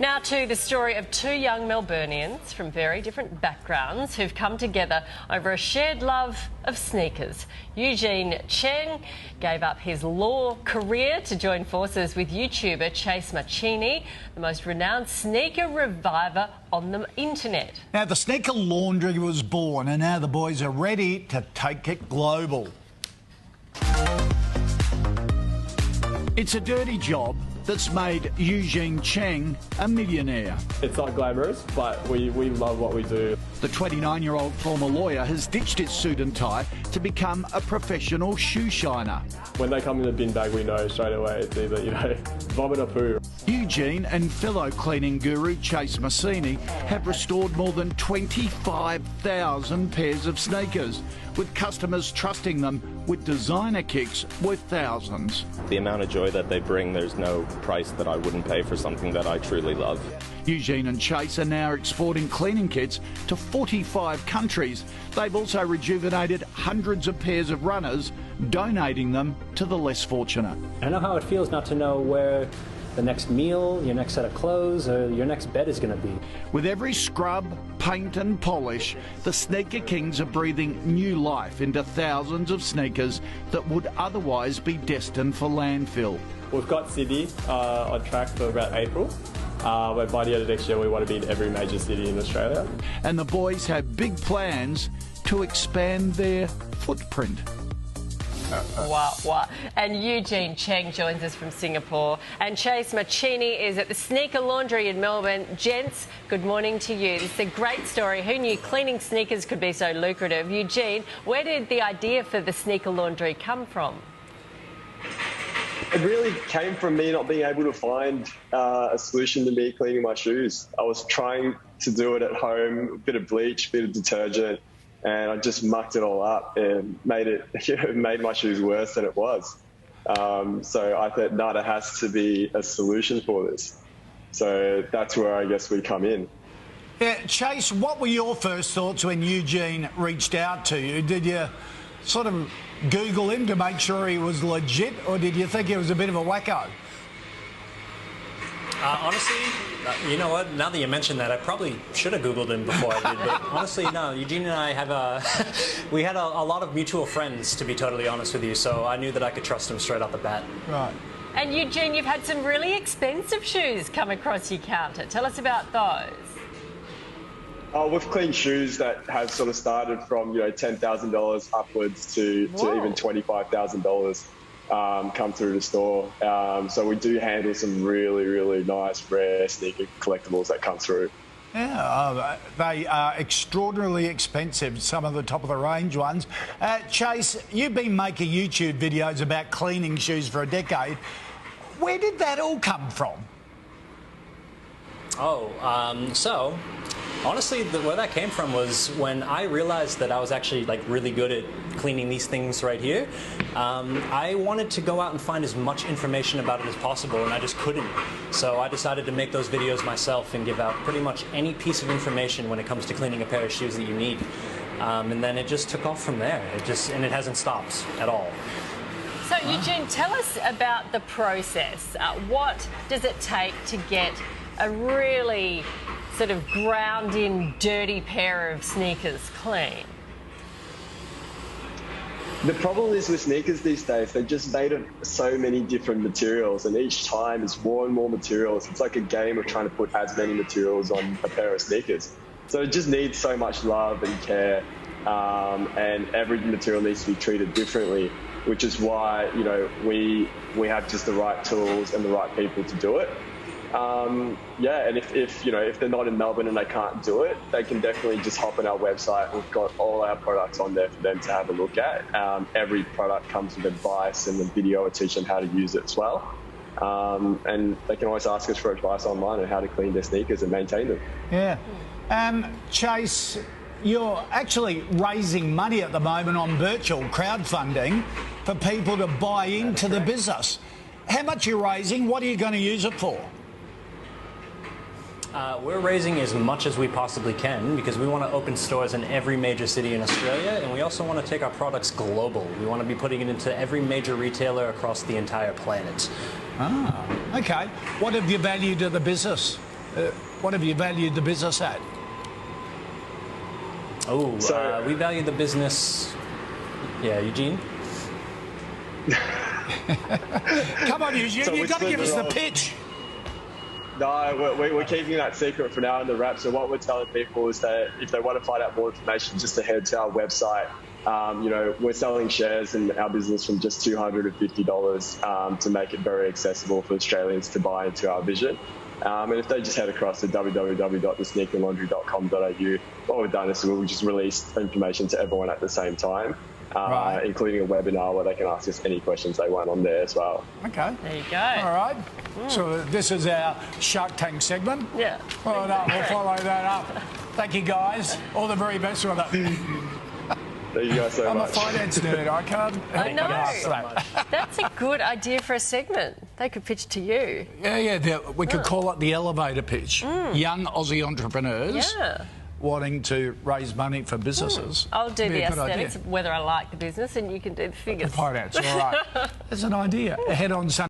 Now to the story of two young Melburnians from very different backgrounds who've come together over a shared love of sneakers. Eugene Cheng gave up his law career to join forces with YouTuber Chase Maccini, the most renowned sneaker reviver on the internet. Now the Sneaker Laundry was born and now the boys are ready to take it global. It's a dirty job that's made Eugene Cheng a millionaire. It's not glamorous, but we love what we do. The 29-year-old former lawyer has ditched his suit and tie to become a professional shoe shiner. When they come in the bin bag, we know straight away it's either, vomit or poo. Eugene and fellow cleaning guru Chase Maccini have restored more than 25,000 pairs of sneakers, with customers trusting them with designer kicks worth thousands. The amount of joy that they bring, there's no price that I wouldn't pay for something that I truly love. Eugene and Chase are now exporting cleaning kits to 45 countries. They've also rejuvenated hundreds of pairs of runners, donating them to the less fortunate. I know how it feels not to know where the next meal, your next set of clothes, or your next bed is going to be. With every scrub, paint and polish, the Sneaker Kings are breathing new life into thousands of sneakers that would otherwise be destined for landfill. We've got Sydney on track for about April. But by the end of next year, we want to be in every major city in Australia. And the boys have big plans to expand their footprint. Wow. And Eugene Cheng joins us from Singapore. And Chase Maccini is at the Sneaker Laundry in Melbourne. Gents, good morning to you. This is a great story. Who knew cleaning sneakers could be so lucrative? Eugene, where did the idea for the Sneaker Laundry come from? It really came from me not being able to find a solution to me cleaning my shoes. I was trying to do it at home, a bit of bleach, a bit of detergent, and I just mucked it all up and made my shoes worse than it was. So I thought, no, there has to be a solution for this. So that's where I guess we come in. Yeah, Chase, what were your first thoughts when Eugene reached out to you? Did you sort of Google him to make sure he was legit, or did you think he was a bit of a wacko? Honestly, you know what? Now that you mentioned that, I probably should have Googled him before I did. But honestly, no. Eugene and I have we had a lot of mutual friends, to be totally honest with you. So I knew that I could trust him straight off the bat. Right. And Eugene, you've had some really expensive shoes come across your counter. Tell us about those. We've cleaned shoes that have sort of started from $10,000 upwards to even $25,000 come through the store. So we do handle some really, really nice, rare sneaker collectibles that come through. Yeah, they are extraordinarily expensive, some of the top-of-the-range ones. Chase, you've been making YouTube videos about cleaning shoes for a decade. Where did that all come from? So honestly, where that came from was when I realized that I was actually really good at cleaning these things right here. I wanted to go out and find as much information about it as possible, and I just couldn't. So I decided to make those videos myself and give out pretty much any piece of information when it comes to cleaning a pair of shoes that you need. And then it just took off from there. And it hasn't stopped at all. So, Eugene, tell us about the process. What does it take to get a really sort of ground-in, dirty pair of sneakers clean? The problem is with sneakers these days, they're just made of so many different materials, and each time is more and more materials. It's like a game of trying to put as many materials on a pair of sneakers. So it just needs so much love and care, and every material needs to be treated differently, which is why we have just the right tools and the right people to do it. And if they're not in Melbourne and they can't do it, they can definitely just hop on our website. We've got all our products on there for them to have a look at. Every product comes with advice and a video to teach them how to use it as well. And they can always ask us for advice online on how to clean their sneakers and maintain them. Yeah. Chase, you're actually raising money at the moment on virtual crowdfunding for people to buy into the business. How much are you raising? What are you going to use it for? We're raising as much as we possibly can because we want to open stores in every major city in Australia, and we also want to take our products global. We want to be putting it into every major retailer across the entire planet. Ah, okay. What have you valued to the business What have you valued the business at? Oh, So- we value the business. Yeah, Eugene. Come on, Eugene, So you've got to we give us split the the pitch. No, we're keeping that secret for now in the wrap. So what we're telling people is that if they want to find out more information, just to head to our website. You know, we're selling shares in our business from just $250 to make it very accessible for Australians to buy into our vision. And if they just head across to www.thesneakerlaundry.com.au, what we've done is we've just released information to everyone at the same time, Right. including a webinar where they can ask us any questions they want on there as well. Okay. There you go. All right. So this is our Shark Tank segment. Yeah. Well done. We'll follow that up. Thank you, guys. All the very best with it. Thank you guys so I'm a much. finance nerd. I can't. I know. grasp that. That's a good idea for a segment. They could pitch to you. Yeah. We could call it the elevator pitch. Young Aussie entrepreneurs Yeah. wanting to raise money for businesses. I'll do Be the a good aesthetics, idea. whether I like the business, and you can do the figures. Finance. All right. There's an idea. Head on Sunday.